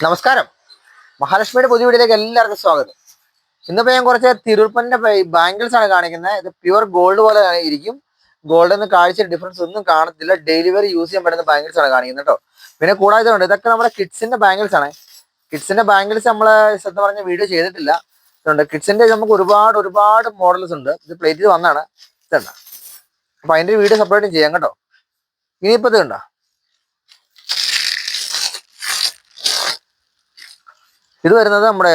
നമസ്കാരം. മഹാലക്ഷ്മിയുടെ പുതിയ വീഡിയോയിലേക്ക് എല്ലാവർക്കും സ്വാഗതം. ഇന്നിപ്പോ ഞാൻ കുറച്ച് തിരുപ്പന്റെ ബാംഗിൾസ് ആണ് കാണിക്കുന്നത്. ഇത് പ്യുവർ ഗോൾഡ് പോലെ ഇരിക്കും. ഗോൾഡിന് കാഴ്ച ഡിഫറൻസ് ഒന്നും കാണത്തില്ല. ഡെയിലി വെയർ യൂസ് ചെയ്യാൻ പറ്റുന്ന ബാംഗിൾസ് ആണ് കാണിക്കുന്നത് കേട്ടോ. പിന്നെ കൂടാതെ ഉണ്ട്, ഇതൊക്കെ നമ്മുടെ കിഡ്സിന്റെ ബാംഗിൾസ് ആണ്. കിഡ്സിന്റെ ബാംഗിൾസ് നമ്മൾ സത്യം പറഞ്ഞ വീഡിയോ ചെയ്തിട്ടില്ല. ഇതുണ്ട് കിഡ്സിന്റെ നമുക്ക് ഒരുപാട് ഒരുപാട് മോഡൽസ് ഉണ്ട്. ഇത് പ്ലേറ്റ് ചെയ്ത് വന്നാണ് ഇതുണ്ട്. അപ്പൊ അതിന്റെ വീഡിയോ സെപ്പറേറ്റ് ചെയ്യാം കേട്ടോ. ഇനിയിപ്പോ ഇത് ഉണ്ടോ, ഇത് വരുന്നത് നമ്മുടെ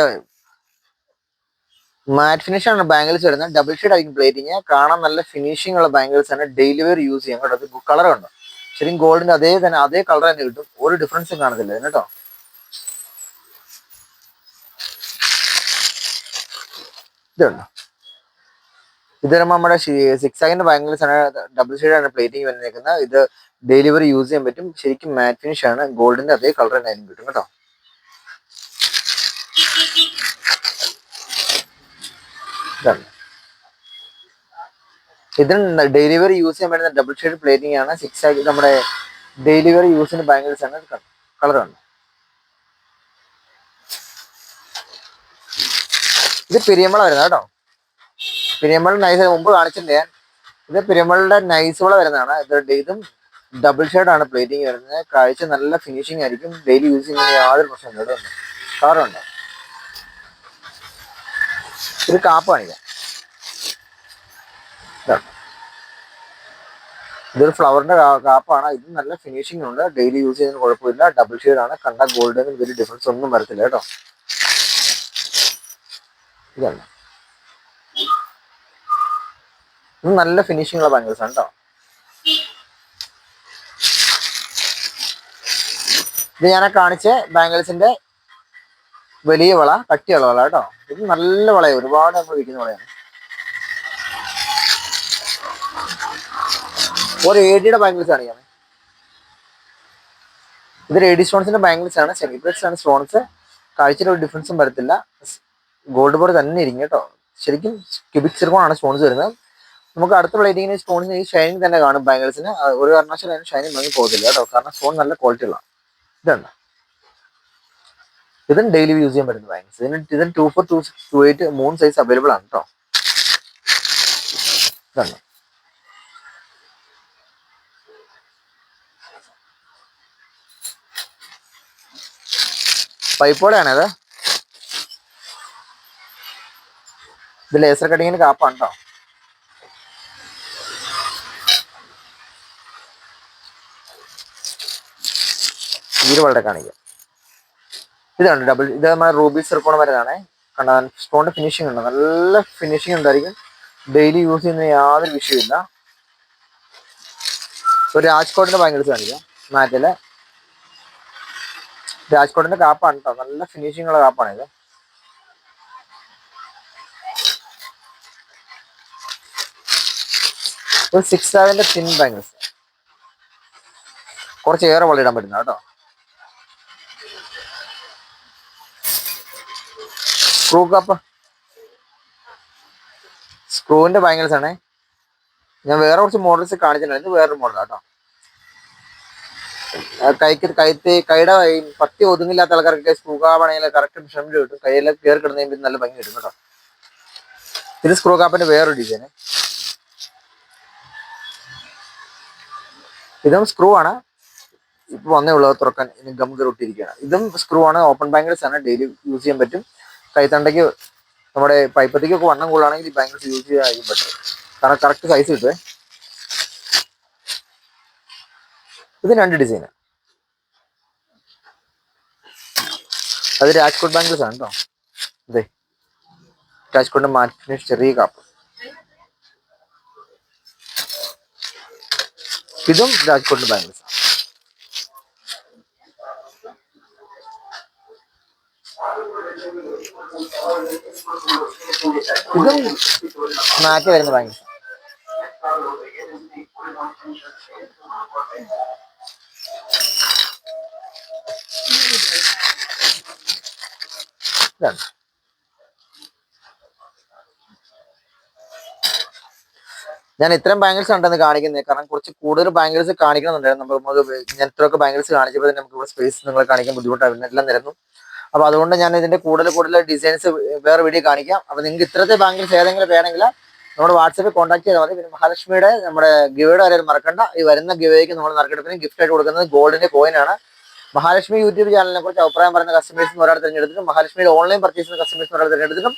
മാറ്റ് ഫിനിഷ് ആണ് ബാംഗിൾസ് വരുന്നത്. ഡബിൾ ഷെയ്ഡ് ആയിരിക്കും പ്ലേറ്റിങ്. കാണാൻ നല്ല ഫിനിഷിംഗ് ഉള്ള ബാംഗിൾസ് ആണ്. ഡെയിലി വെയർ യൂസ് ചെയ്യാം കേട്ടോ. ഇത് കളർ ഉണ്ട്, ശരിക്കും ഗോൾഡിന്റെ അതേ കളർ തന്നെ കിട്ടും. ഒരു ഡിഫറൻസും കാണത്തില്ല കേട്ടോ. ഇതുണ്ട്, ഇത് വരുമ്പോൾ നമ്മുടെ 6 ബാംഗിൾസ് ആണ്. ഡബിൾ ഷെയ്ഡ് ആണ് പ്ലേറ്റിംഗ് വന്നിരിക്കുന്നത്. ഇത് ഡെയിലി വെയർ യൂസ് ചെയ്യാൻ പറ്റും. ശരിക്കും മാറ്റ് ഫിനിഷ് ആണ്. ഗോൾഡിന്റെ അതേ കളർ തന്നെ ആയിരിക്കും കിട്ടും കേട്ടോ. ഇതാണ്, ഇതിന് ഡെയിലി വെയർ യൂസ് ചെയ്യാൻ പറ്റുന്ന ഡബിൾ ഷെയ്ഡ് പ്ലേറ്റിംഗ് ആണ്. 6 നമ്മുടെ ഡെയിലി വെയർ യൂസിന് ബാംഗിൾസ് ആണ്. കളറുണ്ട്. ഇത് പെരിയമ്പള വരുന്നത് കേട്ടോ. പെരിയമ്പൾ നൈസ് മുമ്പ് കാണിച്ചിട്ടുണ്ട് ഞാൻ. ഇത് പെരിയമ്പളുടെ നൈസുള്ള വരുന്നതാണ്. ഇതും ഡബിൾ ഷെയ്ഡ് ആണ് പ്ലേറ്റിംഗ് വരുന്നത്. കാഴ്ച നല്ല ഫിനിഷിംഗ് ആയിരിക്കും. ഡെയിലി യൂസ് ചെയ്യുന്ന യാതൊരു പ്രശ്നമില്ല കേട്ടോ. കളറുണ്ട്. ഒരു കാപ്പ് കാണിക്കാം. ഇതൊരു ഫ്ലവറിന്റെ കാപ്പാണ്. ഇത് നല്ല ഫിനിഷിംഗ് ഉണ്ട്. ഡെയിലി യൂസ് ചെയ്യുന്നതിന് കുഴപ്പമില്ല. ഡബിൾ ഷെയ്ഡ് ആണ്. കണ്ട ഗോൾഡിന് വലിയ ഡിഫറൻസ് ഒന്നും വരത്തില്ല കേട്ടോ. ഇതാണ്, ഇത് നല്ല ഫിനിഷിംഗ് ഉള്ള ബാംഗിൾസ് ആണ് കേട്ടോ. ഇത് ഞാൻ കാണിച്ച ബാംഗിൾസിന്റെ വലിയ വള, കട്ടിയുള്ള വള കേട്ടോ. ഇത് നല്ല വളയാണ്, ഒരുപാട് നമ്മൾ വിൽക്കുന്ന വളയാണ്. ഒരു AD ബാംഗിൾസ് ആണ് ഞാൻ. ഇത് AD സ്റ്റോൺസിന്റെ ബാംഗിൾസ് ആണ്. സെലിബ്രേറ്റ്സ് ആണ് സ്റ്റോൺസ്. കാഴ്ചയിൽ ഒരു ഡിഫറൻസും വരത്തില്ല. ഗോൾഡ് പോലെ തന്നെ ഇരിക്കും കേട്ടോ. ശരിക്കും ക്യൂബിക് സിർക്കോൺ ആണ് സ്റ്റോൺസ് വരുന്നത്. നമുക്ക് അടുത്ത പ്ലേറ്റിങ്ങിന് സ്റ്റോൺസിന് ഈ ഷൈനിങ് തന്നെ കാണും. ബാംഗിൾസിന് ഒരു കാരണവശാലും അതിന് ഷൈനിങ് ഭംഗി പോകത്തില്ല കേട്ടോ. കാരണം സ്റ്റോൺ നല്ല ക്വാളിറ്റി ഉള്ള ഇതാണ്. ഇതിന് ഡെയിലി യൂസ് ചെയ്യാൻ പറ്റുന്ന ബാംഗിൾസ്. ഇതിന് 24, 26, 28 3 സൈസ് അവൈലബിൾ ആണ് കേട്ടോ. ഇതാണ്, പൈപ്പോടെയാണത്. ഇത് ലേസർ കട്ടിങ്ങിന് കാപ്പാണ് കേട്ടോ. വളരെ കാണിക്കാം. ഇതാണ് ഡബിൾ, ഇത് നമ്മുടെ റൂബി സിർക്കോൺ വരുന്നതാണ്. കണ്ടാൽ സ്റ്റോണിന്റെ ഫിനിഷിംഗ് ഉണ്ട്, നല്ല ഫിനിഷിംഗ് ഉണ്ടായിരിക്കും. ഡെയിലി യൂസ് ചെയ്യുന്ന യാതൊരു വിഷയമില്ല. ഒരു രാജ്കോട്ടിന്റെ ബാംഗിൾസ് കാണിക്കാം. മാറ്റില് രാജ്കോട്ടിന്റെ കാപ്പാണ് കേട്ടോ. നല്ല ഫിനിഷിംഗ് ഉള്ള കാപ്പാണ് ഇത്. ഒരു 6 തിൻ ബാംഗിൾസ്, കുറച്ച് ഏറെ വള ഇടാൻ പറ്റുന്ന കേട്ടോ. സ്ക്രൂ കാപ്പ്, സ്ക്രൂവിന്റെ ബാംഗിൾസ് ആണ്. ഞാൻ വേറെ കുറച്ച് മോഡൽസ് കാണിച്ചിട്ടുണ്ട്. ഇത് വേറൊരു മോഡലാണ് കേട്ടോ. കൈയുടെ പത്തി ഒതുങ്ങില്ലാത്ത ആൾക്കാർക്ക് സ്ക്രൂ കാപ്പാണെങ്കിൽ കറക്റ്റ് മെഷർമെന്റ് കിട്ടും. കയ്യിലൊക്കെ കയറി കിടന്നതിന് നല്ല ഭംഗി കിട്ടും കേട്ടോ. ഇത് സ്ക്രൂ കാപ്പിന്റെ വേറൊരു ഡിസൈൻ. ഇതും സ്ക്രൂ ആണ്. ഇപ്പൊ വന്നേ ഉള്ളത് തുറക്കാൻ, ഇനി ഗം കയറിയിട്ടിരിക്കുകയാണ്. ഇതും സ്ക്രൂ ആണ്. ഓപ്പൺ ബാംഗിൾസ് ആണ്. ഡെയിലി യൂസ് ചെയ്യാൻ പറ്റും. കൈത്തണ്ടയ്ക്ക് നമ്മുടെ പൈപ്പത്തിക്കൊക്കെ വണ്ണം കൂടുതലാണെങ്കിൽ ഈ ബാംഗിൾസ് യൂസ് ചെയ്യാൻ പറ്റും. കാരണം കറക്റ്റ് സൈസ് കിട്ടുവേ. ഇത് 2 ഡിസൈൻ. അത് രാജ്കോട്ട് ബാംഗിൾസ് ആണ് കേട്ടോ. ഇതേ രാജ്കോട്ടിന്റെ മാറ്റിന് ചെറിയ കാപ്പ്. ഇതും രാജ്കോട്ടിന്റെ ബാംഗിൾസ്. ഇതും മാറ്റി വരുന്ന ബാംഗിൾസ്. ഞാൻ ഇത്രയും ബാംഗിൾസ് ഉണ്ടെന്ന് കാണിക്കുന്നത് കാരണം കുറച്ച് കൂടുതൽ ബാംഗിൾസ് കാണിക്കണമെന്നുണ്ടായിരുന്നു. നമുക്ക് ഞാൻ ഇത്രയൊക്കെ ബാംഗിൾസ് കാണിച്ചപ്പോൾ തന്നെ നമുക്ക് സ്പേസ് നിങ്ങളെ കാണിക്കാൻ ബുദ്ധിമുട്ടായിരുന്നു, എല്ലാം നിരന്നു. അപ്പോൾ അതുകൊണ്ട് ഞാൻ ഇതിന്റെ കൂടുതൽ ഡിസൈൻസ് വേറെ വീഡിയോ കാണിക്കാം. അപ്പോൾ നിങ്ങൾക്ക് ഇത്രത്തെ ബാംഗിൾസ് ഏതെങ്കിലും വേണമെങ്കിൽ നമ്മുടെ വാട്സാപ്പിൽ കോൺടാക്ട് ചെയ്താൽ മതി. പിന്നെ മഹാലക്ഷ്മിയുടെ നമ്മുടെ ഗിവയുടെ കാര്യം മറക്കണ്ട. ഈ വരുന്ന ഗിവയ്ക്ക് നമ്മൾ നറുക്കെടുപ്പിന് ഗിഫ്റ്റ് ആയിട്ട് കൊടുക്കുന്നത് ഗോൾഡിന്റെ കോയിനാണ്. മഹാലക്ഷ്മി യൂട്യൂബ് ചാനലിനെ കുറിച്ച് അഭിപ്രായം പറയുന്ന കസ്റ്റമേഴ്സിന് ഒരാൾ തിരഞ്ഞെടുത്തിട്ടും മഹാലക്ഷ്മിയുടെ ഓൺലൈൻ പർച്ചേസ് ചെയ്യുന്ന കസ്റ്റമേഴ്സിന് ഒരാൾ തിരഞ്ഞെടുത്തിട്ടും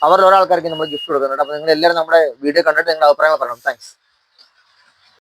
അവരുടെ ഒരാൾക്കാർക്ക് നമ്മൾ ഗിഫ്റ്റ് കൊടുക്കുന്നുണ്ട്. അപ്പോൾ നിങ്ങൾ എല്ലാവരും നമ്മുടെ വീഡിയോ കണ്ടിട്ട് നിങ്ങളുടെ അഭിപ്രായം പറയണം. താങ്ക്സ്.